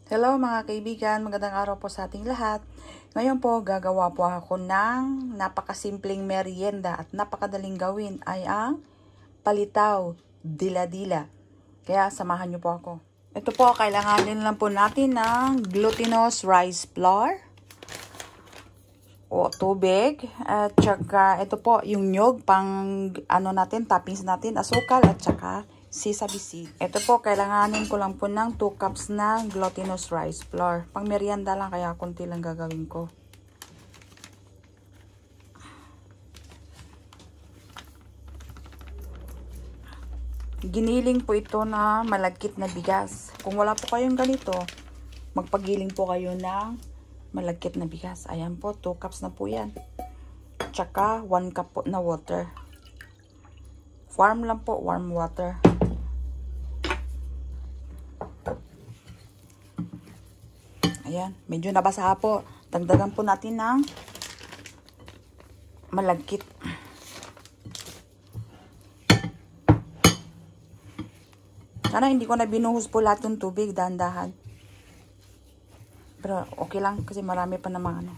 Hello mga kaibigan, magandang araw po sa ating lahat. Ngayon po gagawa po ako ng napakasimpleng merienda at napakadaling gawin ay ang palitaw dila-dila. Kaya samahan niyo po ako. Ito po, kailanganin lang po natin ng glutinous rice flour o tubig at saka ito po yung nyog pang toppings natin, asukal at saka sesame seed. Ito po, kailanganin ko lang po ng 2 cups na glutinous rice flour. Pang merienda lang, kaya konti lang gagawin ko. Giniling po ito na malagkit na bigas. Kung wala po kayong ganito, magpagiling po kayo ng malagkit na bigas. Ayan po, 2 cups na po yan. Tsaka 1 cup po na water. Warm lang po, warm water. Ayan, medyo nabasa po. Dagdagan po natin ng malagkit. Sana hindi ko na binuhos po lahat ng tubig, dahan-dahan. Pero okay lang kasi marami pa naman ano.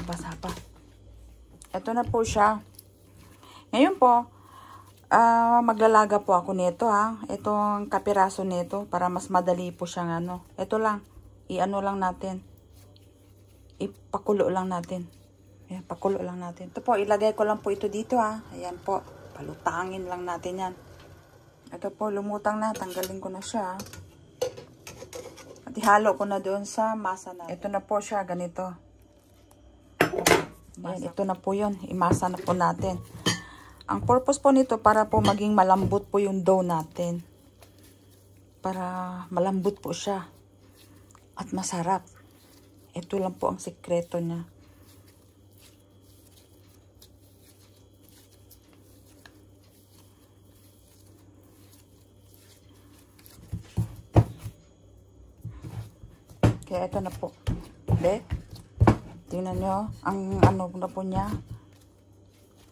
Basa pa. Ito na po siya. Ngayon po, maglalaga po ako nito ha. Itong kapiraso nito para mas madali po siyang ano. Ito lang. I-ano lang natin. Ipakulo lang natin. Ayan, pakulo lang natin. Ito po, ilagay ko lang po ito dito ha. Ayan po. Palutangin lang natin yan. Ito po, lumutang na. Tanggalin ko na siya. At ihalo ko na doon sa masa na. Ito na po siya, ganito. Ayan, ito na po yun. Imasa na po natin. Ang purpose po nito para po maging malambot po yung dough natin. Para malambot po siya. At masarap. Ito lang po ang sikreto niya. Kaya ito na po. Be, tingnan nyo. Ang ano na po niya.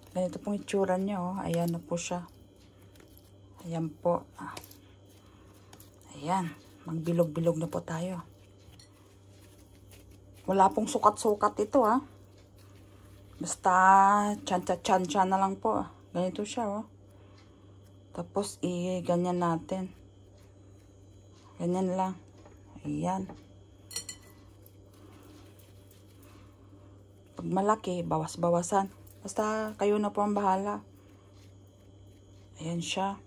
Ganito pong itsura niya, oh. Ayan na po siya. Ayan po. Ayan. Magbilog-bilog na po tayo. Wala pong sukat-sukat ito, ha. Basta, tsan-tsan na lang po. Ganito siya, oh. Tapos, ganyan natin. Ganyan lang. Ayan. Pag malaki, bawas-bawasan. Basta kayo na po ang bahala. Ayan siya.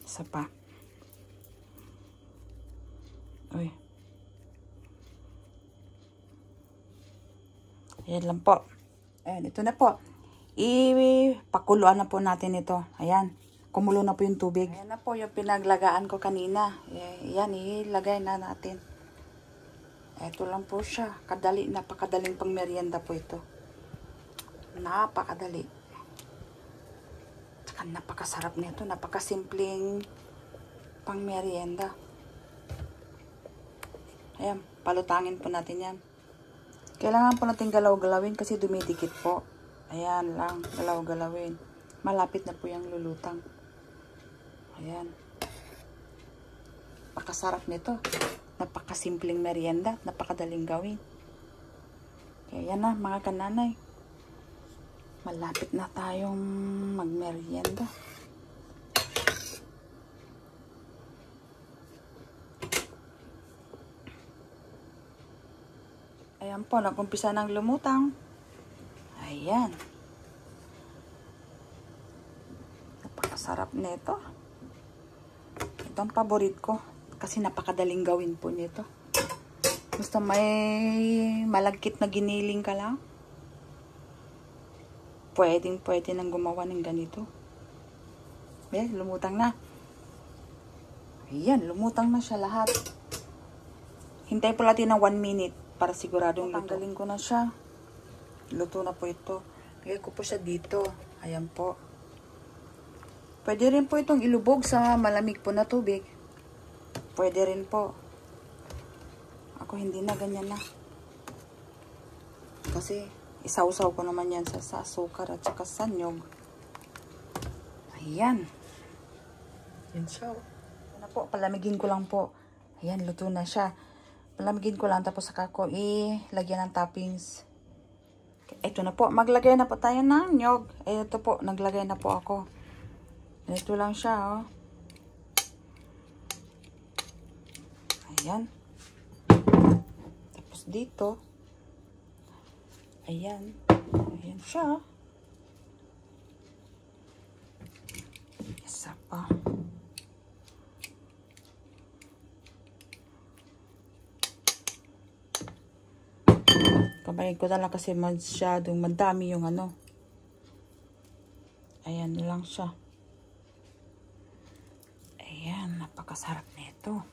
Isa pa. Uy. Ayan lang po. Ayan, ito na po. Ipakuluan na po natin ito. Ayan. Kumulo na po yung tubig. Ayan na po yung pinaglagaan ko kanina. Ayan, ilagay na natin. Ito lang po siya. Kadali, napakadaling pang merienda po ito. Napakadali. Tsaka napakasarap nito. Napakasimpleng pang merienda. Ayan, palutangin po natin yan. Kailangan po natin galaw-galawin kasi dumidikit po. Ayan lang, galaw-galawin. Malapit na po yung lulutang. Ayan. Napakasarap nito. Napakasimpleng merienda. Napakadaling gawin. Kaya yan na mga kananay. Malapit na tayong magmerienda. Ayan po, nagumpisa ng lumutang. Ayan. Napakasarap nito. Ito ang paborit ko. Kasi napakadaling gawin po nito. Basta may malagkit na giniling ka lang. Pwede nang gumawa ng ganito. Eh, lumutang na. Ayan, lumutang na siya lahat. Hintay po natin ng 1 minute para siguradong luto. Tanggalin ko na siya. Luto na po ito. Lagay ko po siya dito. Ayan po. Pwede rin po itong ilubog sa malamig po na tubig. Pwede rin po. Ako hindi na, ganyan na. Kasi Isawsaw ko naman yan sa asukar at saka sa nyog. Ayan. Yan siya. Ano po, palamigin ko lang po. Ayan, luto na siya. Palamigin ko lang tapos saka ko ilagyan ng toppings. Ito na po, maglagay na po tayo ng nyog. Ito po, naglagay na po ako. Ito lang siya, oh. Ayan. Tapos dito. Ayan. Ayan siya. Isa pa. Kabayin ko na lang kasi masyadong madami yung ano. Ayan lang siya. Ayan, napakasarap nito.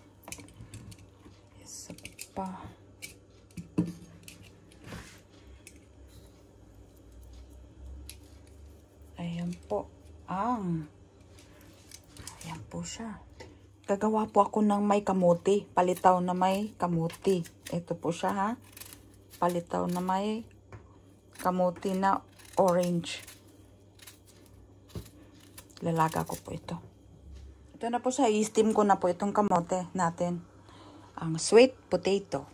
Isa pa. Ayan po. Ayan po siya. Gagawa po ako ng may kamuti. Palitaw na may kamuti. Ito po siya, ha. Palitaw na may kamuti na orange. Lalaga ko po ito. Ito na po siya. I-steam ko na po itong kamote natin. Ang sweet potato.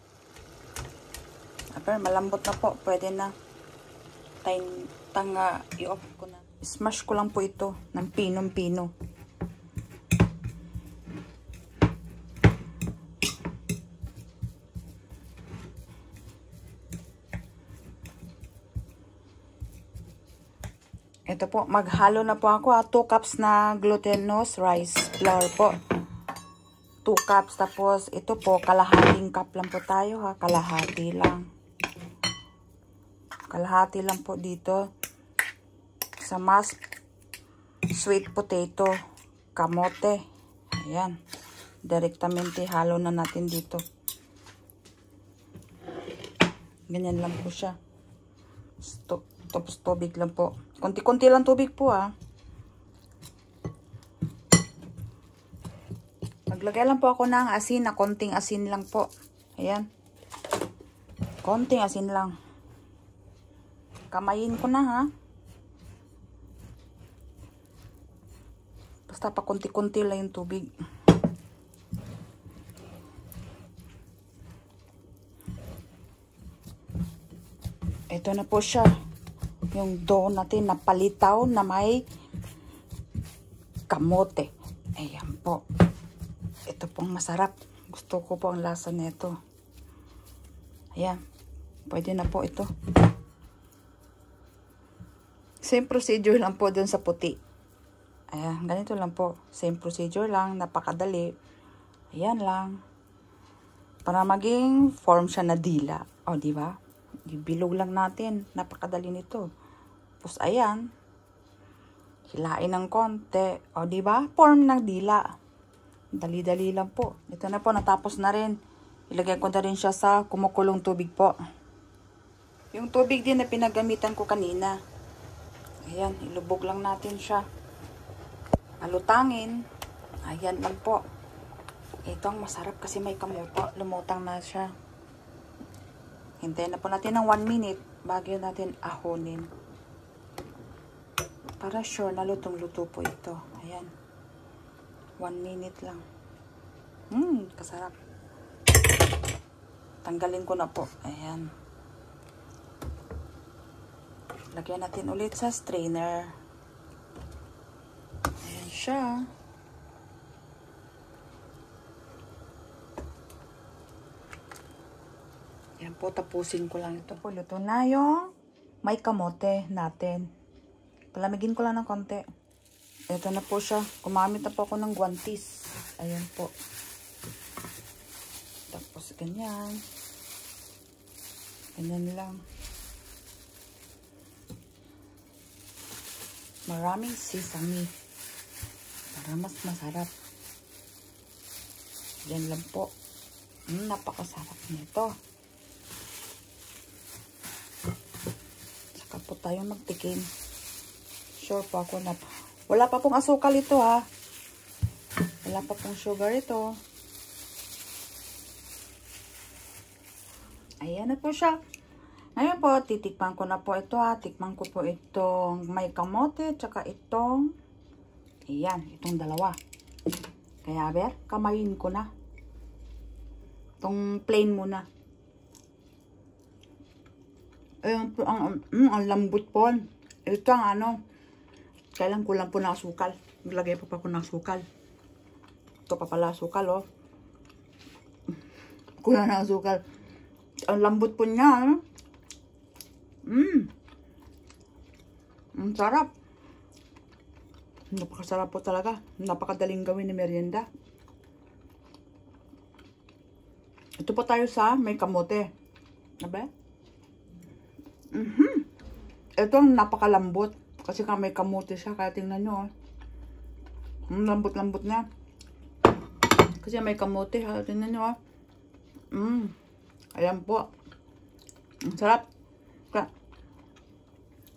Pero malambot na po. Pwede na. I-off ko na. Smash ko lang po ito ng pinong-pino. Ito po, maghalo na po ako. 2 cups na glutinous rice flour po. 2 cups. Tapos, ito po, kalahating cup lang po tayo, ha. Kalahati lang. Kalahati lang po dito. Sa mashed sweet potato. Kamote. Ayan. Direktamente halo na natin dito. Ganyan lang po siya. Tapos tubig lang po. Konti-konti lang tubig po, ha. Maglagay lang po ako ng asin na konting asin lang po. Ayan. Konting asin lang. Kamayin ko na, ha. Basta pa konti-konti lang yung tubig. Ito na po siya. Yung dough natin na palitaw na may kamote. Ayan po. Ito pong masarap. Gusto ko po ang lasa nito. Ayan. Pwede na po ito. Same procedure lang po dun sa puti. Ayan. Ganito lang po. Same procedure lang. Napakadali. Ayan lang. Para maging form siya na dila. O, diba? Bilog lang natin. Napakadali nito. Tapos, ayan. Hilain ng konti. O, diba? Form ng dila. Dali-dali lang po. Ito na po. Natapos na rin. Ilagay ko na rin siya sa kumukulong tubig po. Yung tubig din na pinagamitan ko kanina. Ayan. Ilubog lang natin siya. Alutangin. Ayan lang po. Ito ang masarap kasi may kamote. Lumutang na siya. Hintayin na po natin ng 1 minute bago natin ahonin. Para sure na lutong-luto po ito. Ayan. 1 minute lang. Kasarap. Tanggalin ko na po. Ayan. Lagyan natin ulit sa strainer. Ayan siya. Ayan po, tapusin ko lang ito po. Luto na yung may kamote natin. Palamigin ko lang ng konti. Ito na po siya. Gumamit na po ako ng guantes. Ayan po. Tapos ganyan. Ganyan lang. Maraming sesame. Para mas masarap. Yan lang po. Napakasarap nito. Saka po tayo magtikim. Sure po ako na wala pa pong asukal ito, ha. Wala pa pong sugar ito. Ayan na po siya. Ngayon po, titikman ko na po ito, ha. Tikman ko po itong may kamote, tsaka itong Ayan, itong dalawa. Kaya, ber, kamayin ko na. Itong plain muna. Ayan po, ang lambot po. Ito ang ano, kailan kulang po ng asukal. Maglagay pa po ng asukal. Ito pa pala asukal, oh. Kulang ng asukal. Ang lambot po niya, ano? Ang sarap. Napakasarap po talaga. Napakadaling gawin ni merienda. Ito po tayo sa may kamote. Diba? Ito ang napakalambot. Kasi may kamote siya. Kaya tingnan nyo. Ang lambot-lambot na. Kasi may kamote. Tingnan nyo. Ayan po. Ang sarap.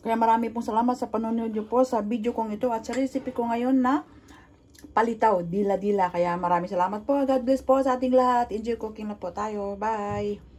Kaya marami pong salamat sa panonood nyo po sa video kong ito at sa recipe ko ngayon na palitaw, dila-dila. Kaya maraming salamat po. God bless po sa ating lahat. Enjoy cooking na po tayo. Bye!